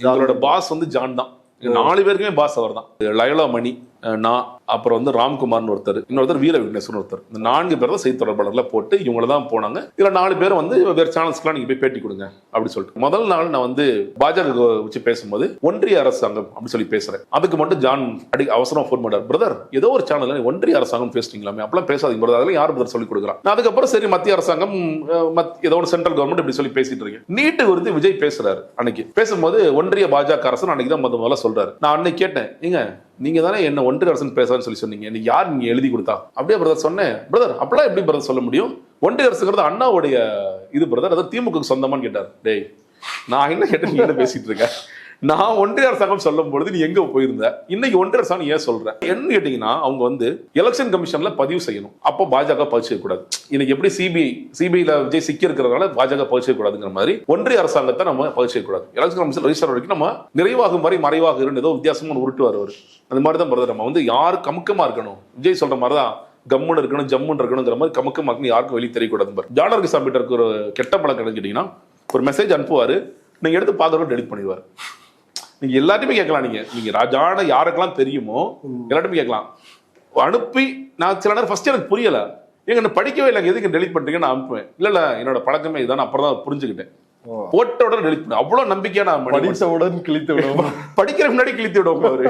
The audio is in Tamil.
எங்களோட பாஸ் வந்து ஜான் தான். 4 பேருக்குமே பாஸ் அவர் தான். லயலா மணி, நான், அப்புறம் வந்து ராம்குமார்னு ஒருத்தர், இன்னொருத்தர் வீர விக்னேஸ்வரன் ஒருத்தர். இந்த 4 பேர் தான் செய்தி தொடர்பாளர்ல போட்டு இவங்கள தான் போனாங்க. இதுல 4 பேர் வந்து வேற சேனல்ஸ்க்குலாம் நீங்க போய் பேட்டி கொடுங்க அப்படின்னு சொல்லிட்டு முதல் நாள் நான் வந்து பாஜக வச்சு பேசும்போது ஒன்றிய அரசாங்கம் அப்படின்னு சொல்லி பேசுறேன். அதுக்கு மட்டும் ஜான் அவசரம் ஃபோன் பண்ணார், பிரதர் ஏதோ ஒரு சேனல்ல ஒன்றிய அரசாங்கம் பேசுறீங்களாமே, அப்பெல்லாம் பேசாதீங்க பிரதர், அதெல்லாம் யார் பிரதர் சொல்லி கொடுக்குறான். நான் அதுக்கப்புறம் சரி மத்திய அரசாங்கம் ஏதோ ஒரு சென்ட்ரல் கவர்மெண்ட் இப்படி சொல்லி பேசிட்டு இருக்கேன். நீட்டு குறித்து விஜய் பேசுறாரு. அன்னைக்கு பேசும்போது ஒன்றிய பாஜக அரசு அன்னைக்கு தான் முதல்ல சொல்றாரு. நான் அன்னைக்கு கேட்டேன், ஏங்க நீங்க தானே என்ன ஒன்றிய அரசு பேசுறான்னு சொல்லி சொன்னீங்க, நீங்க யார் நீங்க எழுதி கொடுத்தா? அப்படியே பிரதர் சொன்னேன். பிரதர் அப்பெல்லாம் எப்படி பிரதர் சொல்ல முடியும், ஒன்றிய அரசுங்கிறது அண்ணாவுடைய இது பிரதர், அது திமுக சொந்தமான்னு கேட்டார். டேய் நான் என்ன கேட்டு நீங்க பேசிட்டு இருக்க, நான் ஒன்றிய அரசாங்கம் சொல்லும் பொழுது நீ எங்க போயிருந்த, இன்னைக்கு ஒன்றிய அரசாங்கம் ஏன் சொல்ற என்ன கேட்டீங்கன்னா, அவங்க வந்து எலெக்ஷன் கமிஷன்ல பதிவு செய்யணும், அப்போ பாஜக பதிவு செய்யக்கூடாது. இன்னைக்கு எப்படி சிபிஐல விஜய் சிக்கி இருக்கிறதுனால பாஜக பதிவு செய்யக்கூடாதுங்கிற மாதிரி ஒன்றிய அரசாங்கத்தை நம்ம பதிவு செய்யக்கூடாது. எலெக்ஷன் கமிஷன் ரெஜிஸ்டர் வரைக்கும் நம்ம நிறைவாகும் வரை மறைவாக இருந்து ஏதோ வித்தியாசமா உருட்டுவார் அவர். அந்த மாதிரி தான் பிரதர், நம்ம வந்து யாரு கமுக்கமா இருக்கணும், விஜய் சொல்ற மாதிரி தான் கம்முன்னு இருக்கணும் ஜம்முன்னு இருக்கணுங்கிற மாதிரி கமுக்கமா இருக்கணும், யாருக்கும் வெளியே தெரியக்கூடாது. ஜானகி சாமிட்ட ஒரு கெட்ட பழக்கம் கேட்டீங்கன்னா, ஒரு மெசேஜ் அனுப்புவாரு, நீங்க எடுத்து பார்க்கறோம் டெலிட் பண்ணிடுவார். நீங்க எல்லாத்தையுமே கேட்கலாம், நீங்க ராஜான யாருக்கெல்லாம் தெரியுமோ எல்லாத்தையுமே கேட்கலாம். அனுப்பி நான் சில நேரம் ஃபர்ஸ்ட் எனக்கு புரியல, எங்க படிக்கவே இல்லை, எதுக்கு டெலிட் பண்றீங்க நான் அனுப்புவேன். இல்ல என்னோட பழக்கமே இதான், அப்புறம் தான் புரிஞ்சுக்கிட்டேன். போட்ட உடனே டெலிட் பண்ண அவ்வளவு நம்பிக்கையா நான் படித்தவுடன் கிழித்து விடுவோம், படிக்கிற முன்னாடி கிழித்து விடுவோம் அவரு.